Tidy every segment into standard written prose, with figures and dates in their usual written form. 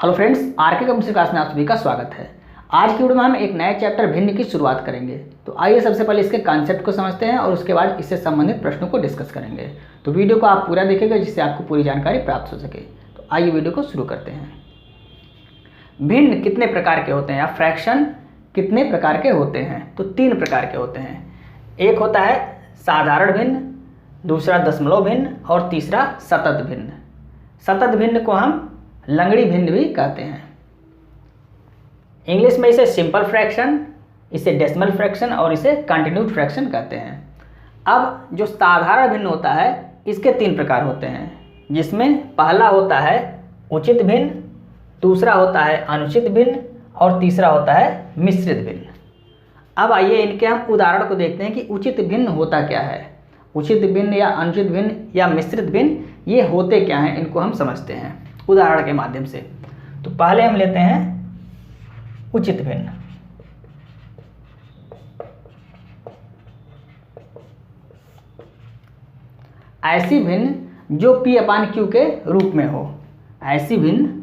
Hello friends, RK computer class में आप सभी का स्वागत है। आज की वीडियो में हम एक नए चैप्टर भिन्न की शुरुआत करेंगे। तो आइए सबसे पहले इसके कॉन्सेप्ट को समझते हैं और उसके बाद इससे संबंधित प्रश्नों को डिस्कस करेंगे। तो वीडियो को आप पूरा देखेंगे जिससे आपको पूरी जानकारी प्राप्त हो सके। तो आइए वीडियो को शुरू करते हैं। भिन्न कितने प्रकार के होते हैं या फ्रैक्शन कितने प्रकार के होते हैं? तो 3 प्रकार के होते हैं। एक होता है साधारण भिन्न, दूसरा दशमलव भिन्न और तीसरा सतत भिन्न। सतत भिन्न को हम लंगड़ी भिन्न भी कहते हैं। इंग्लिश में इसे सिंपल फ्रैक्शन, इसे डेसिमल फ्रैक्शन और इसे कंटिन्यूड फ्रैक्शन कहते हैं। अब जो साधारण भिन्न होता है इसके 3 प्रकार होते हैं, जिसमें पहला होता है उचित भिन्न, दूसरा होता है अनुचित भिन्न और तीसरा होता है मिश्रित भिन्न। अब आइए इनके हम उदाहरण को देखते हैं कि उचित भिन्न होता क्या है। उचित भिन्न या अनुचित भिन्न या मिश्रित भिन्न ये होते क्या हैं, इनको हम समझते हैं उदाहरण के माध्यम से। तो पहले हम लेते हैं उचित भिन्न। ऐसी भिन्न जो P/Q के रूप में हो। ऐसी भिन्न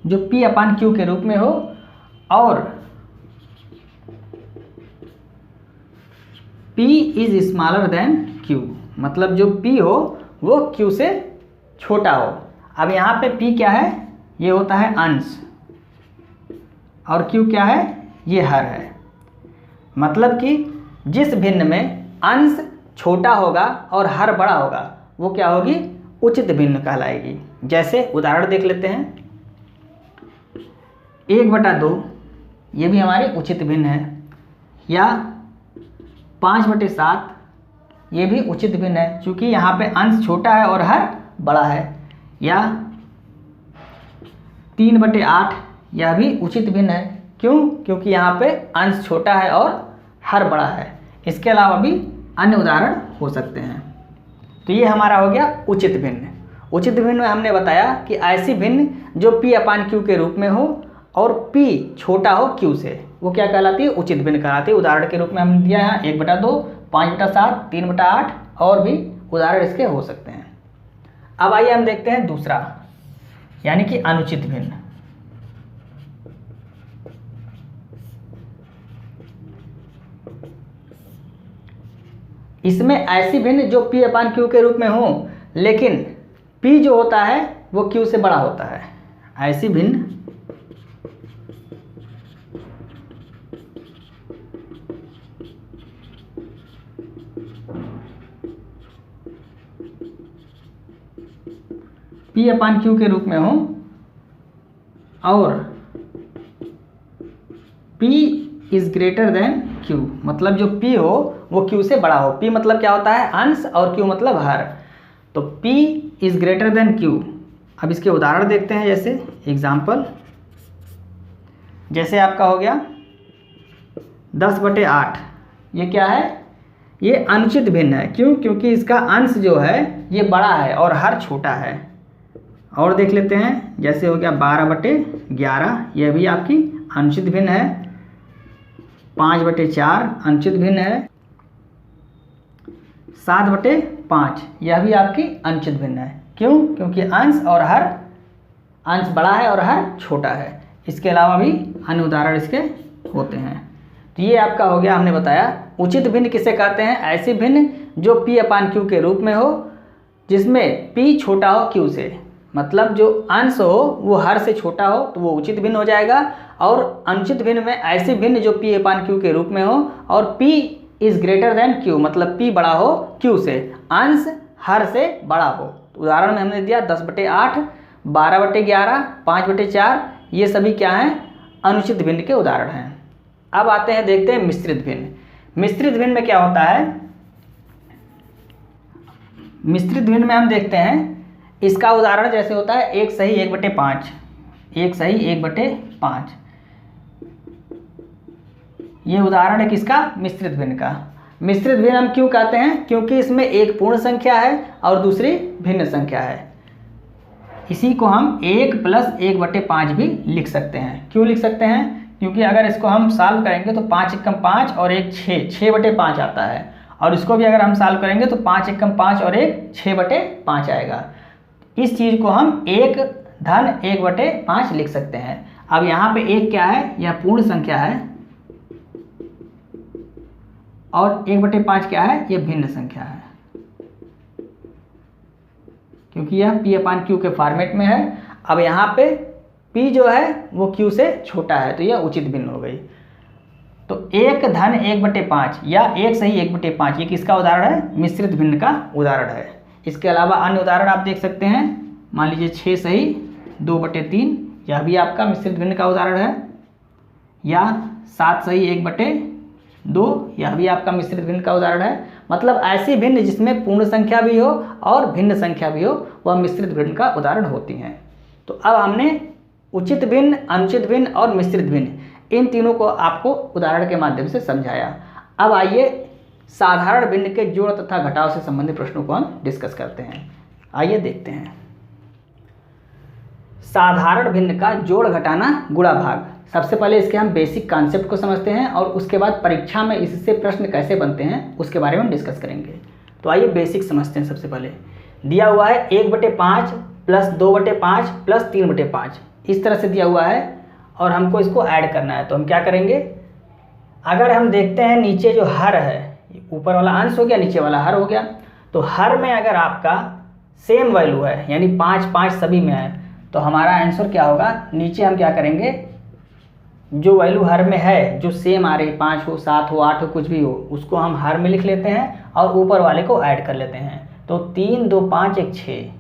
जो P/Q के रूप में हो और P is smaller than Q, मतलब जो P हो वो Q से छोटा हो। अब यहाँ पे P क्या है, ये होता है अंश और Q क्या है, ये हर है। मतलब कि जिस भिन्न में अंश छोटा होगा और हर बड़ा होगा वो क्या होगी, उचित भिन्न कहलाएगी। जैसे उदाहरण देख लेते हैं, 1/2 ये भी हमारी उचित भिन्न है, या 5/7 ये भी उचित भिन्न है क्योंकि यहाँ पे अंश छोटा है और हर बड़ा है, या 3/8 यह भी उचित भिन्न है। क्यों? क्योंकि यहाँ पे अंश छोटा है और हर बड़ा है। इसके अलावा भी अन्य उदाहरण हो सकते हैं। तो ये हमारा हो गया उचित भिन्न। उचित भिन्न में हमने बताया कि ऐसी भिन्न जो P/Q के रूप में हो और P छोटा हो Q से, वो क्या कहलाती है, उचित भिन्न कहलाती है। उदाहरण के रूप में हमने दिया है 1/2, 5/7, 3/8 और भी उदाहरण इसके हो सकते हैं। अब आइए हम देखते हैं दूसरा, यानी कि अनुचित भिन्न। इसमें ऐसी भिन्न जो P/Q के रूप में हो लेकिन P जो होता है वो Q से बड़ा होता है। ऐसी भिन्न P/Q के रूप में हो और P is greater than Q, मतलब जो P हो वो Q से बड़ा हो। P मतलब क्या होता है, अंश, और Q मतलब हर। तो P is greater than Q। अब इसके उदाहरण देखते हैं, जैसे एग्जाम्पल, जैसे आपका हो गया 10/8। ये क्या है, ये अनुचित भिन्न है। क्यों? क्योंकि इसका अंश जो है ये बड़ा है और हर छोटा है। और देख लेते हैं, जैसे हो गया 12/11, यह भी आपकी अनुचित भिन्न है। 5/4 अनुचित भिन्न है। 7/5 यह भी आपकी अनुचित भिन्न है। क्यों? क्योंकि अंश और हर, अंश बड़ा है और हर छोटा है। इसके अलावा भी अन्य उदाहरण इसके होते हैं। तो ये आपका हो गया, हमने बताया उचित भिन्न किसे कहते हैं, ऐसी भिन्न जो P/Q के रूप में हो जिसमें P छोटा हो Q से, मतलब जो अंश हो वो हर से छोटा हो तो वो उचित भिन्न हो जाएगा। और अनुचित भिन्न में ऐसी भिन्न जो P/Q के रूप में हो और P is greater than Q, मतलब P बड़ा हो Q से, अंश हर से बड़ा हो। तो उदाहरण में हमने दिया 10/8, 12/11, 5/4, ये सभी क्या हैं, अनुचित भिन्न के उदाहरण हैं। अब आते हैं, देखते हैं मिश्रित भिन्न। मिश्रित भिन्न में क्या होता है, मिश्रित भिन्न में हम देखते हैं इसका उदाहरण जैसे होता है 1 सही 1/5, 1 सही 1/5। ये उदाहरण है किसका, मिश्रित भिन्न का। मिश्रित भिन्न हम क्यों कहते हैं, क्योंकि इसमें एक पूर्ण संख्या है और दूसरी भिन्न संख्या है। इसी को हम 1 + 1/5 भी लिख सकते हैं। क्यों लिख सकते हैं, क्योंकि अगर इसको हम सॉल्व करेंगे तो 5 एकम 5 और 1 6, 6/5 आता है। और इसको भी अगर हम सॉल्व करेंगे तो 5 एकम 5 और 1 6/5 आएगा। इस चीज़ को हम 1 धन 1/5 लिख सकते हैं। अब यहाँ पे 1 क्या है, यह पूर्ण संख्या है, और 1/5 क्या है, यह भिन्न संख्या है, क्योंकि यह P/Q के फॉर्मेट में है। अब यहाँ पे P जो है वो Q से छोटा है, तो यह उचित भिन्न हो गई। तो 1 धन 1/5 या 1 सही 1/5 ये किसका उदाहरण है, मिश्रित भिन्न का उदाहरण है। इसके अलावा अन्य उदाहरण आप देख सकते हैं, मान लीजिए 6 सही 2/3, यह भी आपका मिश्रित भिन्न का उदाहरण है, या 7 सही 1/2, यह भी आपका मिश्रित भिन्न का उदाहरण है। मतलब ऐसी भिन्न जिसमें पूर्ण संख्या भी हो और भिन्न संख्या भी हो, वह मिश्रित भिन्न का उदाहरण होती हैं। तो अब हमने उचित भिन्न, अनुचित भिन्न और मिश्रित भिन्न इन तीनों को आपको उदाहरण के माध्यम से समझाया। अब आइए साधारण भिन्न के जोड़ तथा घटाव से संबंधित प्रश्नों को हम डिस्कस करते हैं। आइए देखते हैं। साधारण भिन्न का जोड़, घटाना, गुणा, भाग। सबसे पहले इसके हम बेसिक कॉन्सेप्ट को समझते हैं और उसके बाद परीक्षा में इससे प्रश्न कैसे बनते हैं उसके बारे में हम डिस्कस करेंगे। तो आइए बेसिक समझते हैं। सबसे पहले दिया हुआ है 1/5 प्लस 2/5 प्लस 3/5, इस तरह से दिया हुआ है और हमको इसको ऐड करना है। तो हम क्या करेंगे, अगर हम देखते हैं नीचे जो हर है, ऊपर वाला अंश हो गया, नीचे वाला हर हो गया, तो हर में अगर आपका सेम वैल्यू है यानी 5 5 सभी में है, तो हमारा आंसर क्या होगा, नीचे हम क्या करेंगे, जो वैल्यू हर में है जो सेम आ रही, 5 हो 7 हो 8 हो कुछ भी हो, उसको हम हर में लिख लेते हैं और ऊपर वाले को ऐड कर लेते हैं। तो 3 2 5 1 6,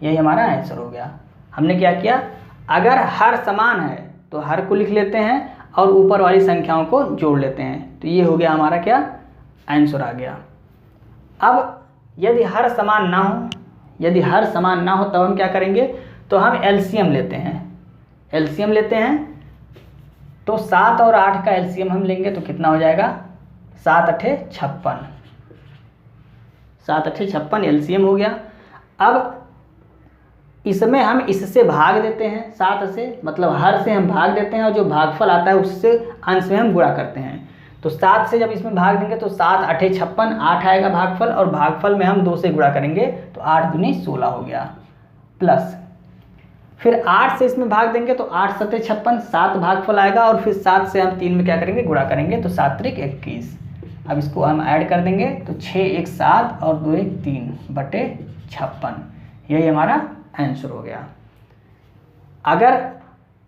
यही हमारा आंसर हो गया। हमने क्या किया, अगर हर समान है तो हर को लिख लेते हैं और ऊपर वाली संख्याओं को जोड़ लेते हैं। तो ये हो गया हमारा क्या, आंसर आ गया। अब यदि हर समान ना हो, यदि हर समान ना हो तब हम क्या करेंगे, तो हम एलसीएम लेते हैं। एलसीएम लेते हैं तो 7 और 8 का एलसीएम हम लेंगे तो कितना हो जाएगा, 7 8 56, 7 8 56 एलसीएम हो गया। अब इसमें हम इससे भाग देते हैं, 7 से, मतलब हर से हम भाग देते हैं और जो भागफल आता है उससे अंश में हम गुणा करते हैं। तो 7 से जब इसमें भाग देंगे तो 7 8 56, 8 आएगा भागफल, और भागफल में हम 2 से गुणा करेंगे तो 8 दूनी 16 हो गया, प्लस फिर 8 से इसमें भाग देंगे तो 8 7 56, 7 भागफल आएगा, और फिर 7 से हम 3 में क्या करेंगे, गुणा करेंगे तो 7 3 21। अब इसको हम ऐड कर देंगे तो 6 1 7 और 2 1 3/56, यही हमारा आंसर हो गया। अगर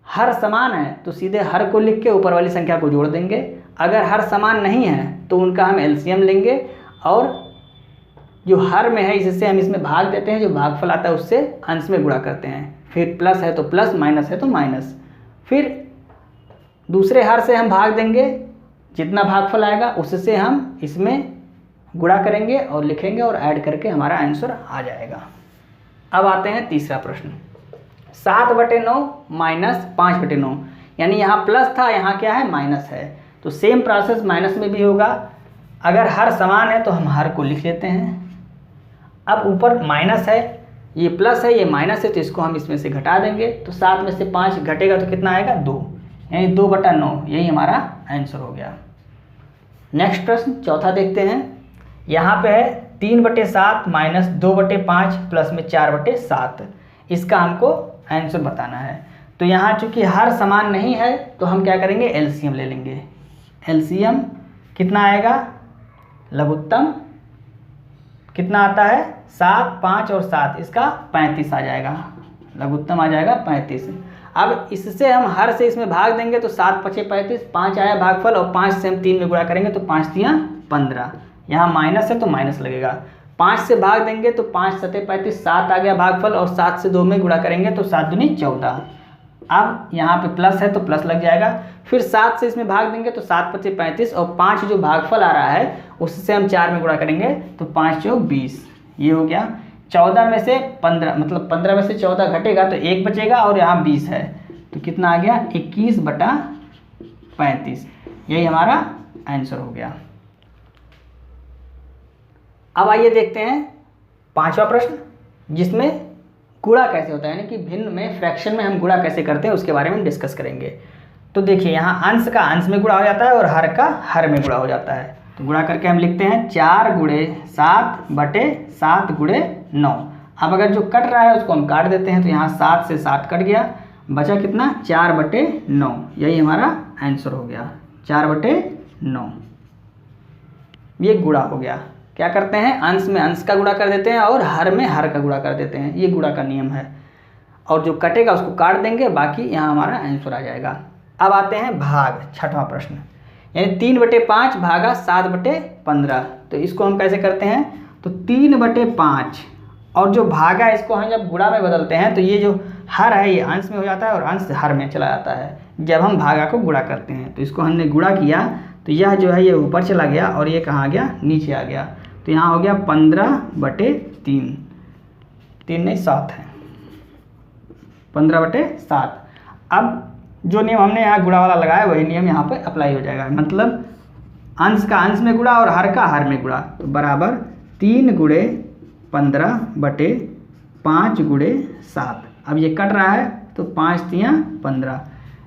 हर समान है तो सीधे हर को लिख के ऊपर वाली संख्या को जोड़ देंगे, अगर हर समान नहीं है तो उनका हम एलसीएम लेंगे और जो हर में है इससे हम इसमें भाग देते हैं, जो भागफल आता है उससे अंश में गुणा करते हैं, फिर प्लस है तो प्लस, माइनस है तो माइनस, फिर दूसरे हर से हम भाग देंगे, जितना भागफल आएगा उससे हम इसमें गुणा करेंगे और लिखेंगे और ऐड करके हमारा आंसर आ जाएगा। अब आते हैं तीसरा प्रश्न, 7/9 माइनस 5/9, यानी यहाँ प्लस था, यहाँ क्या है, माइनस है। तो सेम प्रोसेस माइनस में भी होगा। अगर हर समान है तो हम हर को लिख लेते हैं। अब ऊपर माइनस है, ये प्लस है, ये माइनस है, तो इसको हम इसमें से घटा देंगे। तो 7 में से 5 घटेगा तो कितना आएगा, 2, यानी 2/9, यही हमारा आंसर हो गया। नेक्स्ट प्रश्न चौथा देखते हैं। यहाँ पे है 3/7 माइनस 2/5 प्लस में 4/7, इसका हमको आंसर बताना है। तो यहाँ चूंकि हर समान नहीं है तो हम क्या करेंगे, एलसीएम ले लेंगे। एलसीएम कितना आएगा, लघुत्तम कितना आता है, 7 5 और 7, इसका 35 आ जाएगा, लघुत्तम आ जाएगा 35। अब इससे हम हर से इसमें भाग देंगे तो 7 5 35, 5 आया भागफल, और 5 से हम 3 में गुणा करेंगे तो 5 3 15, यहाँ माइनस है तो माइनस लगेगा। 5 से भाग देंगे तो 5 7 35, 7 आ गया भागफल, और 7 से 2 में गुणा करेंगे तो 7 दूनी 14। अब यहाँ पे प्लस है तो प्लस लग जाएगा, फिर 7 से इसमें भाग देंगे तो 7 5 35, और 5 जो भागफल आ रहा है उससे हम 4 में गुणा करेंगे तो 5 4 20, ये हो गया। 14 में से 15, मतलब 15 में से 14 घटेगा तो 1 बचेगा, और यहाँ 20 है तो कितना आ गया, 21/35, यही हमारा आंसर हो गया। अब आइए देखते हैं पांचवा प्रश्न, जिसमें गुणा कैसे होता है, यानी कि भिन्न में, फ्रैक्शन में हम गुणा कैसे करते हैं उसके बारे में हम डिस्कस करेंगे। तो देखिए यहाँ अंश का अंश में गुणा हो जाता है और हर का हर में गुणा हो जाता है। तो गुणा करके हम लिखते हैं 4 गुणे 7 बटे 7 गुणे 9। अब अगर जो कट रहा है उसको हम काट देते हैं, तो यहाँ 7 से 7 कट गया, बचा कितना 4 बटे 9। यही हमारा आंसर हो गया 4 बटे 9। ये गुणा हो गया। क्या करते हैं, अंश में अंश का गुणा कर देते हैं और हर में हर का गुणा कर देते हैं, ये गुणा का नियम है। और जो कटेगा उसको काट देंगे, बाकी यहाँ हमारा आंसर आ जाएगा। अब आते हैं भाग, छठवां प्रश्न, यानी 3/5 भागा 7/15। तो इसको हम कैसे करते हैं, तो 3/5 और जो भागा है इसको हम जब गुणा में बदलते हैं तो ये जो हर है ये अंश में हो जाता है और अंश हर में चला जाता है जब हम भागा को गुणा करते हैं। तो इसको हमने गुणा किया तो यह जो है ये ऊपर चला गया और ये कहाँ गया, नीचे आ गया। तो यहाँ हो गया 15/3, 3 नहीं 7 है, 15/7। अब जो नियम हमने यहाँ गुणा वाला लगाया वही नियम यहाँ पे अप्लाई हो जाएगा, मतलब अंश का अंश में गुणा और हर का हर में गुणा। तो बराबर 3 गुणे 15/5 गुणे 7। अब ये कट रहा है तो 5 तियाँ 15,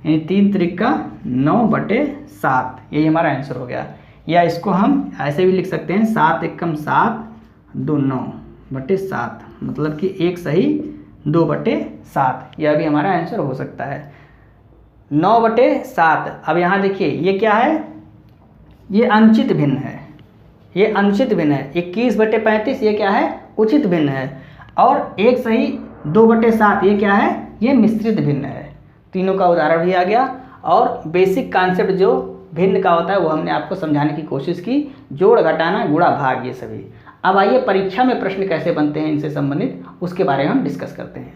यानी 3 त्रिका 9/7। यही हमारा आंसर हो गया। या इसको हम ऐसे भी लिख सकते हैं 7 एकम 7 2 9/7, मतलब कि 1 सही 2/7। यह भी हमारा आंसर हो सकता है 9/7। अब यहाँ देखिए ये क्या है, ये अनुचित भिन्न है, ये अनुचित भिन्न है। 21/35 ये क्या है, उचित भिन्न है। और 1 सही 2/7 ये क्या है, ये मिश्रित भिन्न है। तीनों का उदाहरण भी आ गया और बेसिक कॉन्सेप्ट जो भिन्न का होता है वो हमने आपको समझाने की कोशिश की, जोड़ घटाना गुणा भाग ये सभी। अब आइए परीक्षा में प्रश्न कैसे बनते हैं इनसे संबंधित, उसके बारे में हम डिस्कस करते हैं।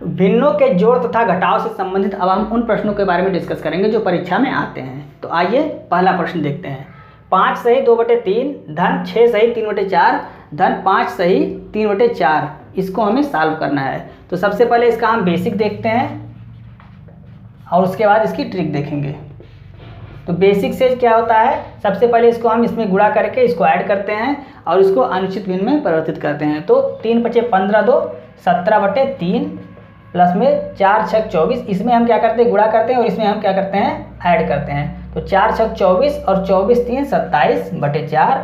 भिन्नों के जोड़ तथा घटाव से संबंधित अब हम उन प्रश्नों के बारे में डिस्कस करेंगे जो परीक्षा में आते हैं। तो आइए पहला प्रश्न देखते हैं। 5 सही 2/3 धन 6 सही 3/4 धन 5 सही 3/4, इसको हमें सॉल्व करना है। तो सबसे पहले इसका हम बेसिक देखते हैं और उसके बाद इसकी ट्रिक देखेंगे। तो बेसिक से क्या होता है, सबसे पहले इसको हम इसमें गुणा करके इसको ऐड करते हैं और इसको अनुचित भिन्न में परिवर्तित करते हैं। तो 3×5 15 2 17/3 प्लस में 4 6 24, इसमें हम क्या करते हैं गुणा करते हैं और इसमें हम क्या करते हैं ऐड करते हैं। तो 4 6 24 और 24 3 27/4।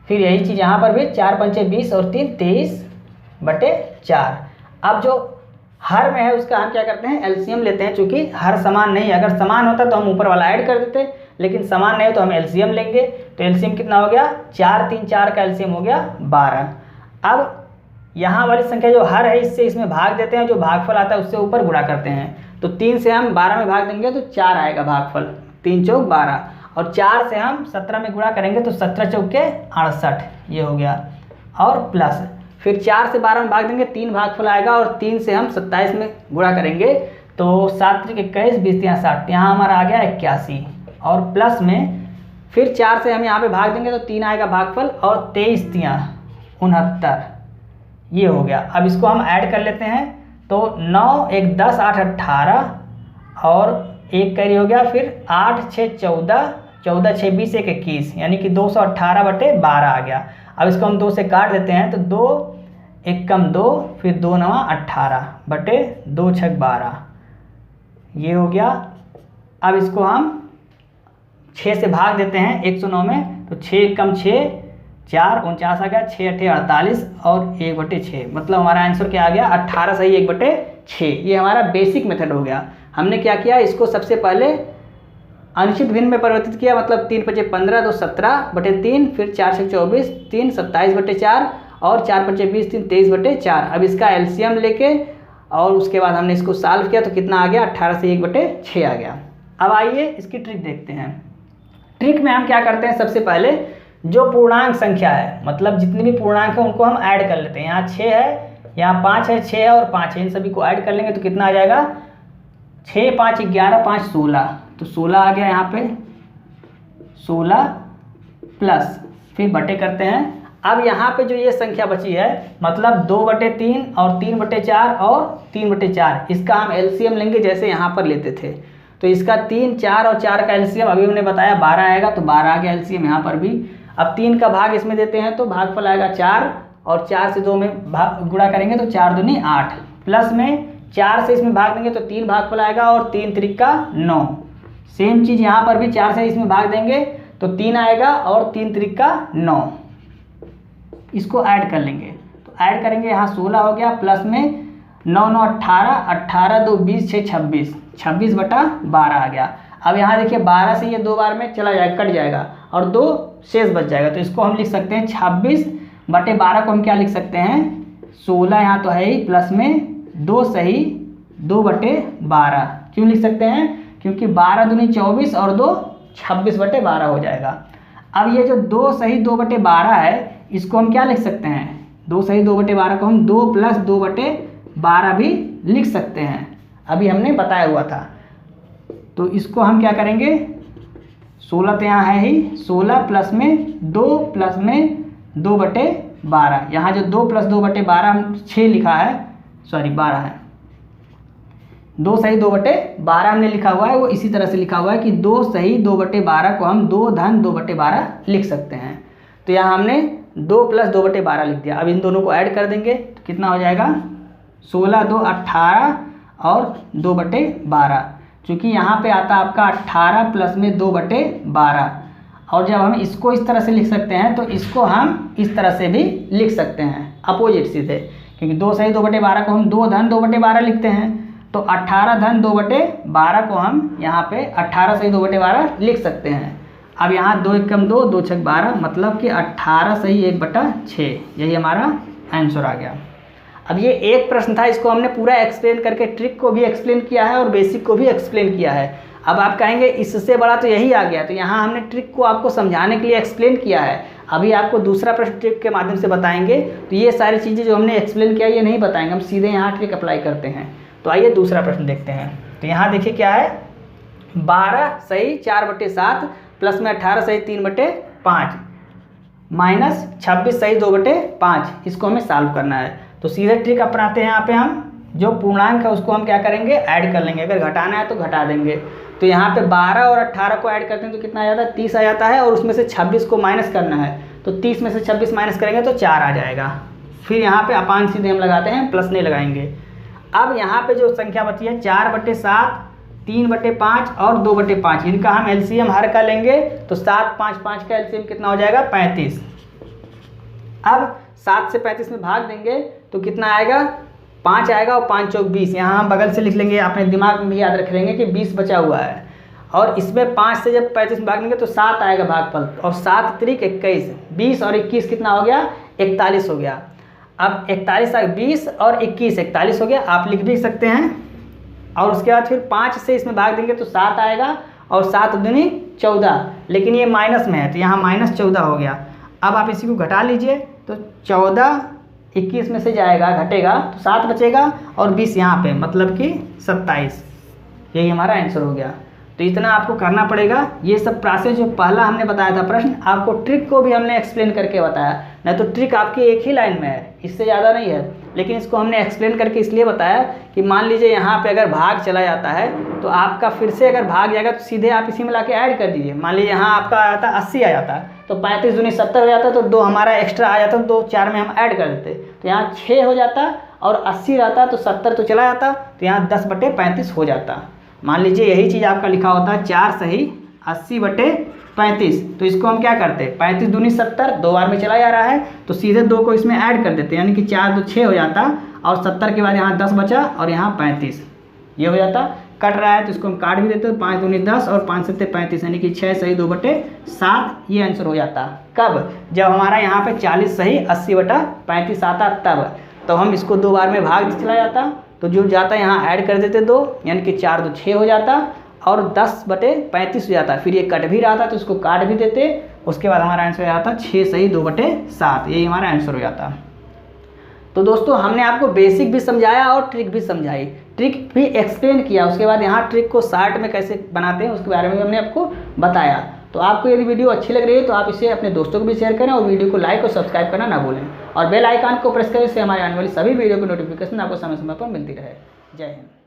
फिर यही चीज़ यहाँ पर भी 4 5 20 और 3 23/4। अब जो हर में है उसका हम क्या करते हैं एलसीएम लेते हैं, चूँकि हर समान नहीं, अगर समान होता तो हम ऊपर वाला ऐड कर देते, लेकिन समान नहीं हो तो हम एलसीएम लेंगे। तो एलसीएम कितना हो गया 4 3 4 का एलसीएम हो गया 12। अब यहाँ वाली संख्या जो हर है इससे इसमें भाग देते हैं, जो भागफल आता है उससे ऊपर गुणा करते हैं। तो 3 से हम 12 में भाग देंगे तो 4 आएगा भागफल, 3 चौक 12। और 4 से हम 17 में गुणा करेंगे तो 17 चौके 68, ये हो गया। और प्लस फिर 4 से 12 में भाग देंगे 3 भागफल आएगा और 3 से हम 27 में गुणा करेंगे तो 7 3 21 20 3 60, यहाँ हमारा आ गया 81। और प्लस में फिर 4 से हम यहाँ पे भाग देंगे तो 3 आएगा भागफल और 23 3 69, ये हो गया। अब इसको हम ऐड कर लेते हैं तो 9 1 10 8 18 और 1 कैरी हो गया, फिर 8 6 14 14 6 20 1 21, यानी कि 218/12 आ गया। अब इसको हम 2 से काट देते हैं तो 2 1 कम 2 फिर 2 9 18/2 6 12, ये हो गया। अब इसको हम 6 से भाग देते हैं 109 में, तो 6 कम 6 4 49 आ गया, 6 8 48 और 1/6, मतलब हमारा आंसर क्या आ गया 18 सही 1/6। ये हमारा बेसिक मेथड हो गया। हमने क्या किया, इसको सबसे पहले अनुचित भिन्न में परिवर्तित किया, मतलब 3 5 15 2 17/3, फिर 4 6 24 3 27/4 और 4 5 20 3 23/4। अब इसका एलसीएम लेके और उसके बाद हमने इसको सॉल्व किया तो कितना आ गया 18 से 1/6 आ गया। अब आइए इसकी ट्रिक देखते हैं। ट्रिक में हम क्या करते हैं, सबसे पहले जो पूर्णांक संख्या है, मतलब जितनी भी पूर्णांक है उनको हम ऐड कर लेते हैं। यहाँ 6 है, यहाँ 5 है, 6 है और 5 है, इन सभी को ऐड कर लेंगे तो कितना आ जाएगा 6 5 11 5 16, तो 16 आ गया यहाँ पे 16 प्लस फिर बटे करते हैं। अब यहाँ पे जो ये संख्या बची है, मतलब 2/3 और 3/4 और 3/4, इसका हम एलसीएम लेंगे जैसे यहाँ पर लेते थे। तो इसका 3 4 और 4 का एलसीएम अभी हमने बताया 12 आएगा, तो 12 आ गया एलसीएम यहाँ पर भी। अब 3 का भाग इसमें देते हैं तो भागफल आएगा 4 और 4 से 2 में गुणा करेंगे तो 4 दूनी 8, प्लस में 4 से इसमें भाग देंगे तो 3 भागफल आएगा और 3 त्रिका 9। सेम चीज़ यहाँ पर भी 4 से इसमें भाग देंगे तो 3 आएगा और 3 त्रिका 9। इसको ऐड कर लेंगे तो ऐड करेंगे, यहाँ 16 हो गया, प्लस में 9 9 18, 18 2 20, 6 26, 26/12 आ गया। अब यहाँ देखिए 12 से ये 2 बार में चला जाएगा, कट जाएगा और 2 शेष बच जाएगा। तो इसको हम लिख सकते हैं 26/12 को हम क्या लिख सकते हैं 16, यहाँ तो है ही, प्लस में 2 सही 2/12। क्यों लिख सकते हैं, क्योंकि 12 दूनी 24 और 2 26/12 हो जाएगा। अब ये जो 2 सही 2/12 है इसको हम क्या लिख सकते हैं, 2 सही 2/12 को हम 2 + 2/12 भी लिख सकते हैं, अभी हमने बताया हुआ था। तो इसको हम क्या करेंगे, 16 तो यहाँ है ही, 16 प्लस में 2 प्लस में 2/12, यहाँ जो 2 + 2/12 हम 6 लिखा है, सॉरी 12 है, 2 सही 2/12 हमने लिखा हुआ है, वो इसी तरह से लिखा हुआ है कि 2 सही 2/12 को हम 2 धन 2/12 लिख सकते हैं। तो यहाँ हमने 2 + 2/12 लिख दिया। अब इन दोनों को ऐड कर देंगे तो कितना हो जाएगा 16 2 18 और 2/12, चूँकि यहाँ पे आता आपका 18 प्लस में 2/12। और जब हम इसको इस तरह से लिख सकते हैं तो इसको हम इस तरह से भी लिख सकते हैं, अपोजिट सीधे, क्योंकि 2 सही 2/12 को हम 2 धन 2/12 लिखते हैं, तो 18 धन 2/12 को हम यहाँ पे 18 सही 2/12 लिख सकते हैं। अब यहाँ 2 × 2 2 × 12, मतलब कि 18 सही 1/6, यही हमारा आंसर आ गया। अब ये एक प्रश्न था, इसको हमने पूरा एक्सप्लेन करके ट्रिक को भी एक्सप्लेन किया है और बेसिक को भी एक्सप्लेन किया है। अब आप कहेंगे इससे बड़ा तो यही आ गया, तो यहाँ हमने ट्रिक को आपको समझाने के लिए एक्सप्लेन किया है। अभी आपको दूसरा प्रश्न ट्रिक के माध्यम से बताएंगे, तो ये सारी चीज़ें जो हमने एक्सप्लेन किया ये नहीं बताएंगे, हम सीधे यहाँ ट्रिक अप्लाई करते हैं। तो आइए दूसरा प्रश्न देखते हैं। तो यहाँ देखिए क्या है, 12 सही 4/7 प्लस में 18 सही 3/5 माइनस 26 सही 2/5, इसको हमें सॉल्व करना है। तो सीधे ट्रिक अपनाते हैं, यहाँ पे हम जो पूर्णांक है उसको हम क्या करेंगे ऐड कर लेंगे, अगर घटाना है तो घटा देंगे। तो यहाँ पे 12 और 18 को ऐड करते हैं तो कितना आ जाता है 30 आ जाता है, और उसमें से 26 को माइनस करना है, तो 30 में से 26 माइनस करेंगे तो 4 आ जाएगा। फिर यहाँ पे अपान सीधे हम लगाते हैं, प्लस नहीं लगाएंगे। अब यहाँ पे जो संख्या बची है 4/7, 3/5 और 2/5, इनका हम एलसीएम हर का लेंगे तो 7 5 5 का एलसीएम कितना हो जाएगा 35। अब 7 से 35 में भाग देंगे तो कितना आएगा 5 आएगा और 5 चौक 20, यहाँ हम बगल से लिख लेंगे, अपने दिमाग में भी याद रख लेंगे कि 20 बचा हुआ है। और इसमें 5 से जब 35 में भाग देंगे तो 7 आएगा भागफल, और 7 त्रिक 21, 20 और 21 कितना हो गया 41 हो गया। अब 41 20 और 21 41 हो गया, आप लिख भी सकते हैं। और उसके बाद फिर 5 से इसमें भाग देंगे तो 7 आएगा और 7 दूनी 14, लेकिन ये माइनस में है तो यहाँ -14 हो गया। अब आप इसी को घटा लीजिए तो 14 21 में से जाएगा, घटेगा तो 7 बचेगा और 20 यहाँ पे, मतलब कि 27, यही हमारा आंसर हो गया। तो इतना आपको करना पड़ेगा। ये सब प्रोसेस जो पहला हमने बताया था प्रश्न, आपको ट्रिक को भी हमने एक्सप्लेन करके बताया, नहीं तो ट्रिक आपकी एक ही लाइन में है, इससे ज़्यादा नहीं है, लेकिन इसको हमने एक्सप्लेन करके इसलिए बताया कि मान लीजिए यहाँ पे अगर भाग चला जाता है तो आपका फिर से अगर भाग जाएगा तो सीधे आप इसी में ला के ऐड कर दीजिए। मान लीजिए यहाँ आपका आया था 80 आ जाता तो 35 दूनी 70 हो जाता, तो 2 हमारा एक्स्ट्रा आ जाता, तो 4 में हम ऐड कर देते, तो यहाँ 6 हो जाता, और 80 रहता तो 70 तो चला जाता, तो यहाँ 10/35 हो जाता। मान लीजिए यही चीज़ आपका लिखा होता है 4 सही 80/35, तो इसको हम क्या करते हैं 35 दूनी 70, 2 बार में चला जा रहा है तो सीधे 2 को इसमें ऐड कर देते हैं, यानी कि 4 2 6 हो जाता, और 70 के बाद यहाँ 10 बचा और यहाँ 35, ये हो जाता। कट रहा है तो इसको हम काट भी देते, 5 दूनी 10 और 5 7 35, यानी कि 6 सही 2/7, ये आंसर हो जाता। कब, जब हमारा यहाँ पे 40 सही 80/35 आता तब, तो हम इसको 2 बार में भाग चला जाता, तो जो जाता यहाँ ऐड कर देते 2, यानी कि 4 2 6 हो जाता और 10/35 हो जाता। फिर ये कट भी रहा था तो इसको काट भी देते, उसके बाद हमारा आंसर हो जाता 6 सही 2/7, यही हमारा आंसर हो जाता। तो दोस्तों हमने आपको बेसिक भी समझाया और ट्रिक भी समझाई, ट्रिक भी एक्सप्लेन किया, उसके बाद यहाँ ट्रिक को शार्ट में कैसे बनाते हैं उसके बारे में हमने आपको बताया। तो आपको यदि वीडियो अच्छी लग रही है तो आप इसे अपने दोस्तों को भी शेयर करें और वीडियो को लाइक और सब्सक्राइब करना ना भूलें, और बेल आइकन को प्रेस करें, इससे हमारे आने वाली सभी वीडियो की नोटिफिकेशन आपको समय समय पर मिलती रहे। जय हिंद।